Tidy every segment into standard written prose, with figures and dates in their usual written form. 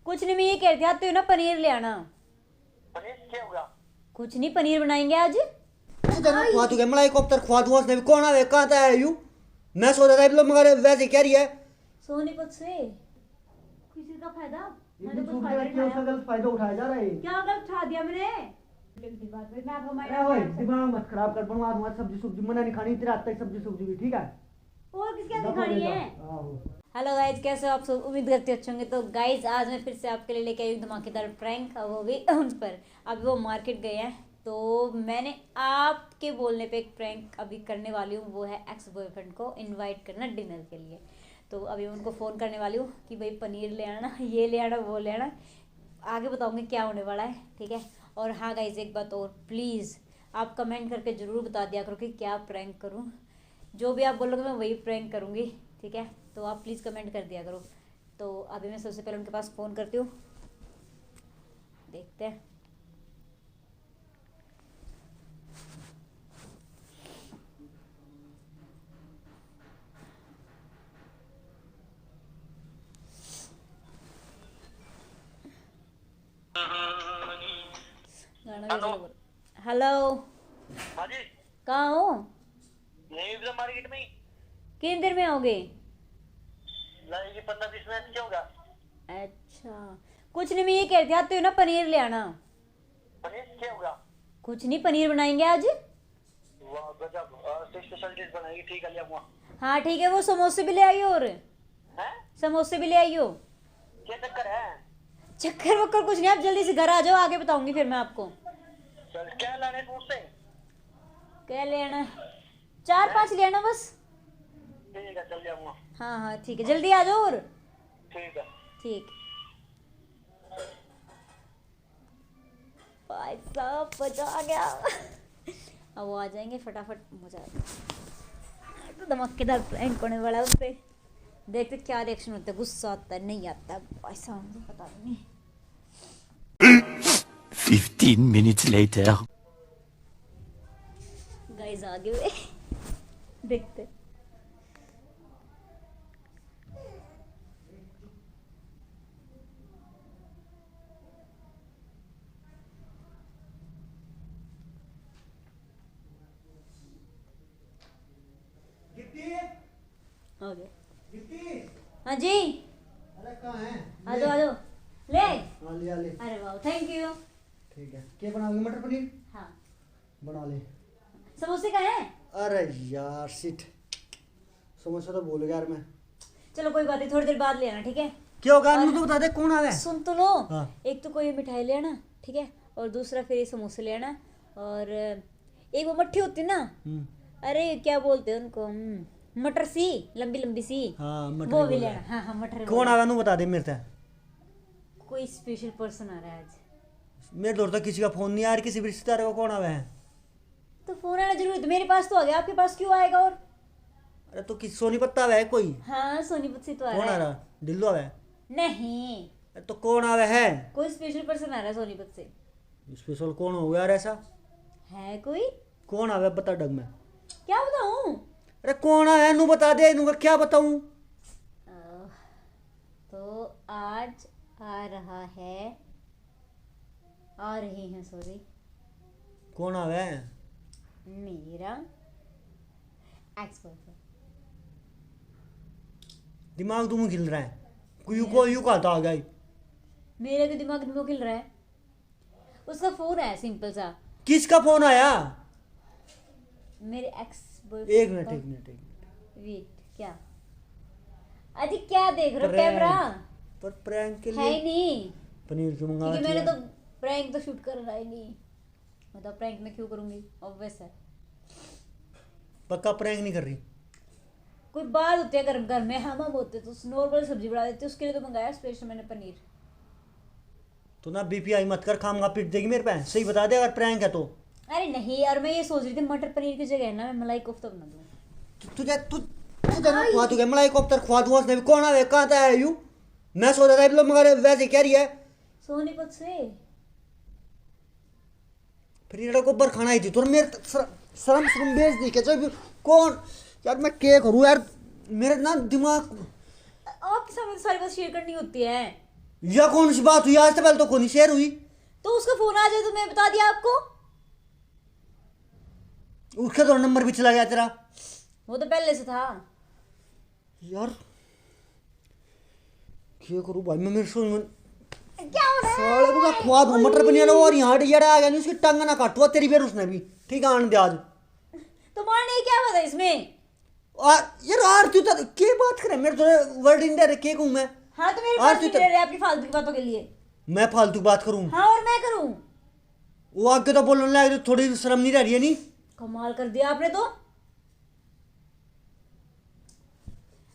कुछ नहीं, मैं ये कह रही थी आप तो ना पनीर ले आना। पनीर क्या होगा? कुछ नहीं, पनीर बनाएंगे आज। खुआ दूंगा मलाई कोफ्तर खुआ दूंगा उसने भी कौन आवे कहाँ से आया यू मैं सोचा था लोग मगर वैसे कह रही है सोनीपत से किसी का फायदा मैंने कुछ उसका फायदा नहीं उठाया। गलत फायदा उठाया जा रहा है क्या गलत उठा दिया मैंने? बात में मैं आपको ओए दिमाग मत खराब कर बनवा दूंगा सब्जी मना नहीं खानी तेरे हाथ तक सब्जी भी ठीक है और किसके दिखानी है। हेलो गाइज, कैसे हो आप सब? उम्मीद करते अच्छे होंगे। तो गाइज आज मैं फिर से आपके लिए लेके आई हूँ धमाकेदार प्रैंक, वो भी उन पर। अभी वो मार्केट गए हैं तो मैंने आपके बोलने पे एक प्रैंक अभी करने वाली हूँ। वो है एक्स बॉयफ्रेंड को इनवाइट करना डिनर के लिए। तो अभी मैं उनको फ़ोन करने वाली हूँ कि भाई पनीर ले आना, ये ले आना, वो ले आना। आगे बताऊँगी क्या होने वाला है, ठीक है। और हाँ गाइज, एक बात और, प्लीज़ आप कमेंट करके ज़रूर बता दिया करो कि क्या प्रैंक करूँ। जो भी आप बोलोगे मैं वही प्रैंक करूँगी, ठीक है। तो आप प्लीज़ कमेंट कर दिया करो। तो अभी मैं सबसे पहले उनके पास फ़ोन करती हूँ, देखते हैं। हेलो, हाँ जी, कहाँ हो? यही इधर मार्केट में ही कितनी देर में आओगे? लगेगी 15-20 मिनट। क्या होगा? अच्छा, कुछ नहीं, मैं ये कह रही थी आप तो ना पनीर ले आना। पनीर क्या होगा? कुछ नहीं, पनीर बनाएंगे आज। वाह गजब, स्पेशल डिश बनाएगी। ठीक है, ले आऊंगा। हाँ ठीक है, वो समोसे भी ले आइयो। और हैं? समोसे भी ले आइयो। क्या चक्कर है? चक्कर वक्कर कुछ नहीं, आप जल्दी से घर आ जाओ, आगे बताऊंगी फिर मैं आपको। चल, क्या लाने दूर से? क्या ले आना? 4-5 ले आना बस। ठीक है, चल ले आऊंगा। हाँ हाँ ठीक है, जल्दी आ जाओ। और ठीक है। ठीक। भाई साहब मजा आ गया। अब वो आ जाएंगे फटाफट, मजा आएगा। तो धमाकेदार प्रैंक होने वाला है उस पे। देखते क्या रिएक्शन होता है, गुस्सा आता है नहीं आता है, ऐसा मुझे पता नहीं। 15 minutes later. गाइस आगे हुए देखते। आ गए। हाँ जी, अरे कहाँ है आ जाओ आ जाओ। ले हाँ लिया ले अरे वाह, थैंक यू। ठीक है क्या बनाओगे मटर पनीर हाँ, बना ले समोसे का है? अरे यार सिट समोसा तो भूल गया यार मैं चलो कोई बात नहीं, थोड़ी देर बाद ले आना, ठीक है। क्या होगा मुझे तो बता दे कौन आ रहा है सुन तो लो। हाँ। एक तो कोई मिठाई ले आना, ठीक है। और दूसरा फिर ये समोसे ले आना। और एक वो मट्ठी होती है ना, अरे क्या बोलते हैं उनको, मटर सी, लंबी लंबी सी, हाँ मटर वो भी ले आना। हाँ हाँ मटर। कौन आ रहा है बता दे मेरे से कोई स्पेशल पर्सन आ रहा है आज। मेरे दौर तक किसी का फोन नहीं आ रहा किसी भी रिश्तेदार का कौन आ रहा है तो फोन आना जरूरी, तो मेरे पास तो आ गया, आपके पास क्यों आएगा? और अरे तो किस सोनी पत्ता है कोई हाँ सोनीपत से तो आ कौन रहा आ है। रहा दिल्लो आ रहा है नहीं, अरे तो कौन आ रहा है कोई स्पेशल पर्सन आ रहा है सोनीपत से। स्पेशल कौन हो गया यार ऐसा है कोई? कौन आ रहा है बता डग में क्या बताऊं? अरे कौन आ रहा है नू बता दे नू का क्या बताऊं तो आज आ रहा है, आ रही है सॉरी, कौन आ रहा है मेरा एक्स बॉयफ्रेंड। दिमाग तुम खिल रहा है को यू कहता आ गई मेरे तो दिमाग में खिल रहा है। उसका फोन है सिंपल सा, किसका फोन आया मेरे एक्स एक बॉयफ्रेंड। मिनट एक मिनट वेट, क्या अजी क्या देख रहे हो? प्रैंक। कैमरा पर प्रैंक के है ही लिए नहीं, पनीर क्यों मंगा क्योंकि मैंने तो प्रैंक तो शूट करना ही नहीं। मतलब प्रैंक मैं क्यों करूंगी, ऑब्वियस है। पक्का प्रैंक नहीं कर रही कोई बात होती है घर में, हम होते तो नॉर्मल सब्जी बना देते, उसके लिए तो मंगाया स्पेशल मैंने पनीर। तो ना बीपीआई मत कर खामगा पीट देगी मेरे पे सही बता दे अगर प्रैंक है तो अरे नहीं यार, मैं ये सोच रही थी मटर पनीर की जगह ना मैं मलाई कोफ्ता बना दूँ। तुझे ना खुआ दूंगा मलाई कोफ्तर खुआ दूंगा उसने भी कौन आ कहाँ से आया यू मैं सोचा था लोग मगर वैसे कह रही है सोनीपत से। फिर ये गोबर खाना ही थी तो मेरे शर्म शर्म बेच दी क्या कौन यार मैं क्या करूँ यार मेरे ना दिमाग आपके सामने तो सारी बात शेयर करनी होती है। यह कौन सी बात हुई? आज से पहले तो कौन शेयर हुई। तो उसका फोन आ जाए तो मैं बता दिया आपको। उसका तो नंबर भी चला गया तेरा। वो तो पहले से था। यार क्या करूं भाई मैं, मेरे सोच में क्या हो रहा है? साले को खुआ दूं मटर पनीर और यहाँ डियाड़ा आ गया नहीं, उसकी टंग ना काटवा तेरी बेर उसने भी। ठीक है आने दे आज। तुम्हारे क्या पता इसमें? यार आरती तो क्या बात करे, मेरे तो वर्ड इन दे के कहूं मैं। हाँ तो मेरे और पास तू नहीं तो- रह रहे आपकी फालतू की बातों के लिए। मैं फालतू बात करूं? हाँ और मैं करूं? वो आगे तो बोलने लग रही, थोड़ी शर्म नहीं रह रही है नहीं? कमाल कर दिया आपने तो।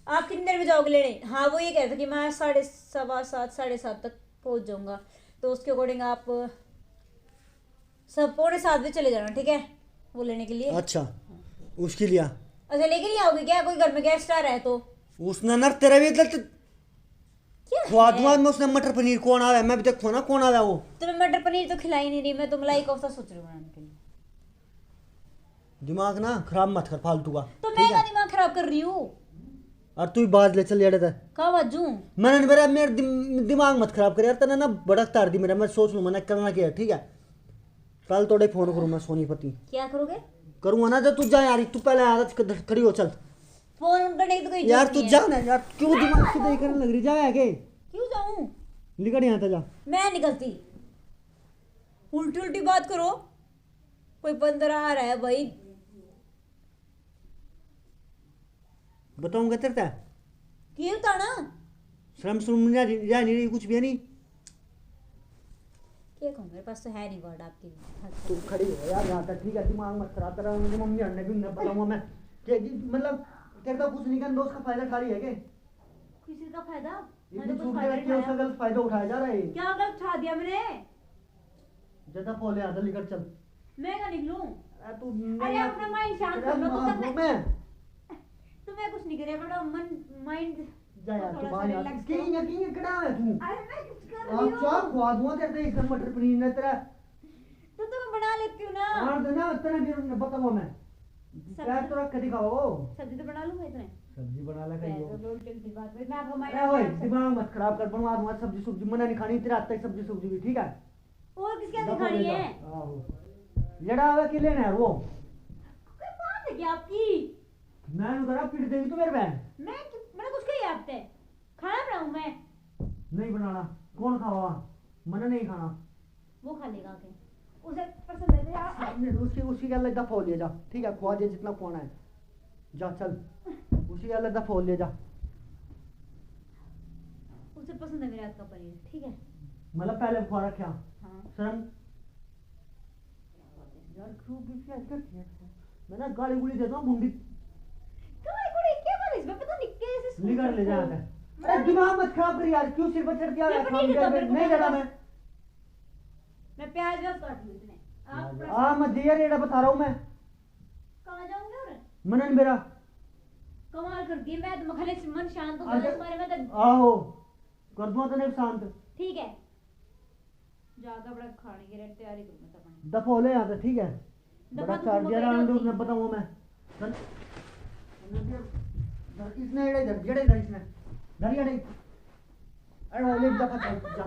आप कितनी देर में जाओगे लेने? हाँ वो ये कह रहा था कि मैं 7:15 7:30 तक पहुंच जाऊंगा, तो उसके अकॉर्डिंग आप सब 6:45 बजे चले जाना, ठीक है, वो लेने के लिए। अच्छा उसके लिए अच्छा लेके नहीं आओगे क्या? कोई घर में गेस्ट आ रहा है तो? उसने ना तेरा भी क्या खुआ है? दूंगा मैं। उसने मटर पनीर कौन आ रहा है, मैं भी देखो ना कौन आ रहा है वो। तो मैं मटर पनीर तो खिला ही नहीं रही, मैं तो मलाई कोफ्ता सोच रही हूँ बनाने के लिए। दिमाग ना खराब मत कर फालतू का। तो मैं का दिमाग खराब कर रही हूँ? और तू बाज ले चल यार था। कहाँ बाजू? मैंने मेरा मेरे दिमाग मत खराब कर यार, तेने ना बड़क तार दी मेरा। मैं सोच लूँ मैंने करना क्या है, ठीक है। कल थोड़े फोन करूँ मैं सोनीपति। क्या करोगे? करूँगा ना, जब तू जा यार, तू पहले आ रहा खड़ी हो चल। फोन करने की तो कोई यार जरूरत तू नहीं जा है। ना यार, क्यों दिमाग सीधा ही करने लग रही, जा के क्यों जाऊँ? निकल यहाँ था जा। मैं निकलती? उल्टी उल्टी बात करो। कोई बंदर आ रहा है भाई। बताऊंगा तेरे क्यों था ना? शर्म सुन जा नहीं रही कुछ भी है नहीं। क्या कहूँ, मेरे पास तो है नहीं वर्ड आपके लिए। तू खड़ी हो यार यहाँ तक, ठीक है। दिमाग मत खराब कर। मुझे मम्मी अन्ने भी नहीं बताऊंगा मैं कि मतलब तेरे का कुछ नहीं कर, दोस्त का फायदा खा रही है क्या? किसी का फायदा? इतनी मैंने कुछ छूट फायदा दे रखी है, नहीं उसका उठाया। गलत फायदा उठाया जा रहा है। क्या गलत उठा दिया मैंने? ज्यादा फोले आधा लेकर चल। मैं क्या निकलूं? तू अरे अपना माइंड शांत कर लो। तुम्हें कुछ नहीं करे, बड़ा मन माइंड जा यार तू बाहर यार। रिलैक्स की करो। यकीन कड़ा है तू। अरे मैं कुछ कर रही अच्छा हूँ। खुआ दूंगा तेरे से एकदम मटर पनीर ने तेरा। तो मैं बना लेती हूँ ना। और देना तेरा भी बताऊंगा मैं। पैर तो रख के दिखाओ। सब्जी तो बना लूंगा इतने। सब्जी बना ले कहीं। उल्टी बात मैं आपको अरे ओए माइंड। दिमाग मत खराब कर, बनवा दूंगा सब्जी सुब्जी। मैंने नहीं खानी तेरे हाथ तक सब्जी सुब्जी भी, ठीक है। और किसके हाथ में खानी है? आहो लड़ा हुआ कि लेना है वो। कोई बात है क्या आपकी? मैं करा पीट देगी तो मेरे बहन। मैंने कुछ कही आपसे? खाना बनाऊं मैं? नहीं बनाना। कौन खावा? मैंने नहीं खाना। वो खा लेगा आके, उसे पसंद है यार। सामने उसकी क्या लगता फोल ले जा, ठीक है। खुआ दे जितना खुआना है, जा चल। उसी का लगता फोल ले जा। उसे पसंद है मेरे हाथ का पनीर, ठीक है। मतलब पहले खुआ रखा हाँ शर्म यार। क्यों बीच में ऐसा किया? मैं ना गाली गुली देता हूँ मुंडी क्या बात है इसमें? पता नहीं कैसे निकल ले जाता है। अरे दिमाग मत खराब कर यार, क्यों सिर पर चढ़ दिया? सिर पर नहीं चढ़ता, मेरे को नहीं चढ़ा मैं। मैं प्याज व्याज काट लूं इतने। आप हाँ मैं दिया रेड़ा बता रहा हूँ मैं। कहाँ जाऊंगे? और मनन मेरा कमाल कर दिए। मैं तो मखले से मन शांत हो अरे- गया तुम्हारे में तो। आहो कर दूंगा तने शांत। ठीक है, जाकर बड़ा खाने की रेट तैयारी करूँ मैं तो अपनी। दफो ले यहाँ से, ठीक है। दफा बड़ा तो चार तुम दिया मकई राउंड होती। में बताऊंगा मैं। चल इसने इधर जड़े इधर इसने धरी अड़े। अरे वो ले दफा चल जा,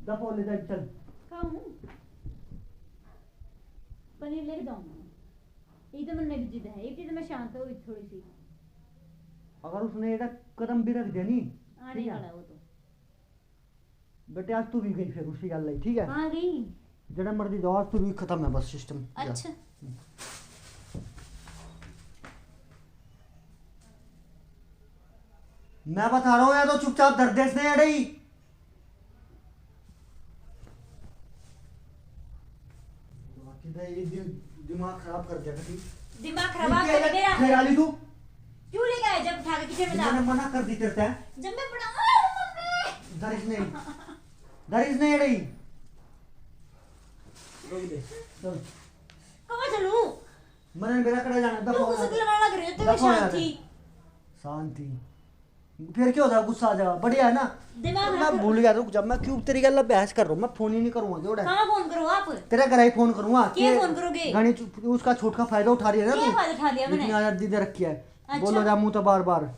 दफो ले जा चल। खाऊं? पनीर लेके जाऊंगा। ये तो मन में जिद है, एक चीज मैं शांत हुई थोड़ी सी। अगर उसने एड़ा कदम भी रख दिया नी, आने ठीक है। वाला है वो तो। बेटे आज तू भी गई फिर उसी गल लाई, ठीक है। आ गई। जड़ा मर्जी जाओ, आज तू भी खत्म है बस सिस्टम। अच्छा मैं बता रहा हूँ या तो चुपचाप दर्देश नहीं अड़ई। दिमाग खराब कर दिया कभी। दिमाग खराब कर मेरा। खैराली तू क्यों लेके आए जब उठा के किचन में मैंने जा? मना कर दी तेरे से। जब मैं पढ़ा दरिश नहीं अड़ई। रोक दे चल। कहाँ चलूं? मैंने मेरा कड़ा जाना तो दफा गुस्सा दिलवाना लग रही हो, तो मैं दफा यार। शांत थी। शांति फिर क्या होता है? गुस्सा आ जाएगा, बढ़िया है ना। दिमाग मैं खराब- भूल गया रुक, जब मैं क्यों तेरी गल बहस कर रहा हूँ। मैं फोन ही नहीं करूंगा जोड़ा। कहाँ फोन करो आप? तेरा घर ही फोन करूंगा। क्या कि फोन करोगे? गाड़ी उसका छूट का फायदा उठा रही है ना क्या तू। फायदा उठा लिया मैंने? इतनी आजादी दे रखी है। अच्छा। बोलो जा मुंह तो बार बार।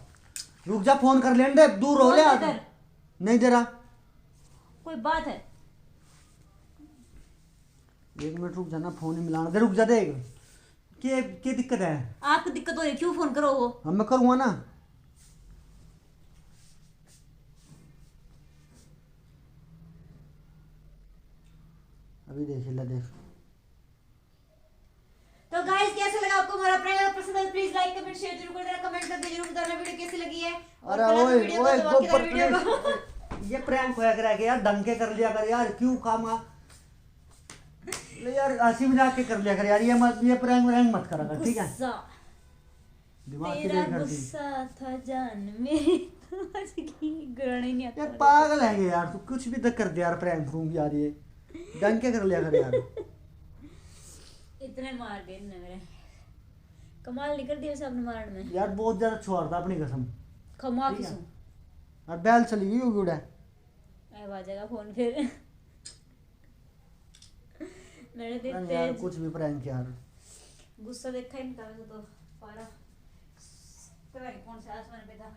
रुक जा फोन कर लेने दे, दूर हो फोन ले दे आज। इधर। नहीं दे रहा कोई बात है? 1 मिनट रुक जाना, फोन ही मिलाना दे, रुक जा देख। क्या दिक्कत है? आपको दिक्कत हो रही है, क्यों फोन करो वो? हम मैं करूँगा ना। अभी देख ला देख। तो गाइस कैसे लगा आपको हमारा प्रैंक? अगर पसंद है प्लीज लाइक कमेंट शेयर जरूर कर देना, कमेंट करके जरूर बताना वीडियो कैसी लगी है। और अरे फिलहाल ओए वीडियो को ओए धमाकेदार वीडियो को गोबर ये प्रैंक होया करा के यार, ढंग के कर लिया कर यार, क्यों काम ले यार, हंसी मजाक के कर लिया कर यार, ये प्रैंक व्रैंक मत करा कर, ठीक है? गुस्सा, दिमाग की तेरा नहीं करती गुस्सा था जान मेरी समझ की ग्रहण ही नहीं आता। यार, पागल है ये यार, तू कुछ भी तक कर दे यार, प्रैंक रूम यार, ये ढंग के कर लिया कर यार। इतने मार दिए इनने मेरे, कमाल नहीं कर दिया सबने मारने में। यार बहुत ज्यादा छोड़ था अपनी कसम। खमा ठीक है। किसू और बैल चली गई होगी उड़ा। अब आ जाएगा फोन फिर मेरे दिल यार तेज कुछ भी प्रैंक यार। गुस्सा देखा ही नहीं था तो पारा पता नहीं कौन से आसमान पे था।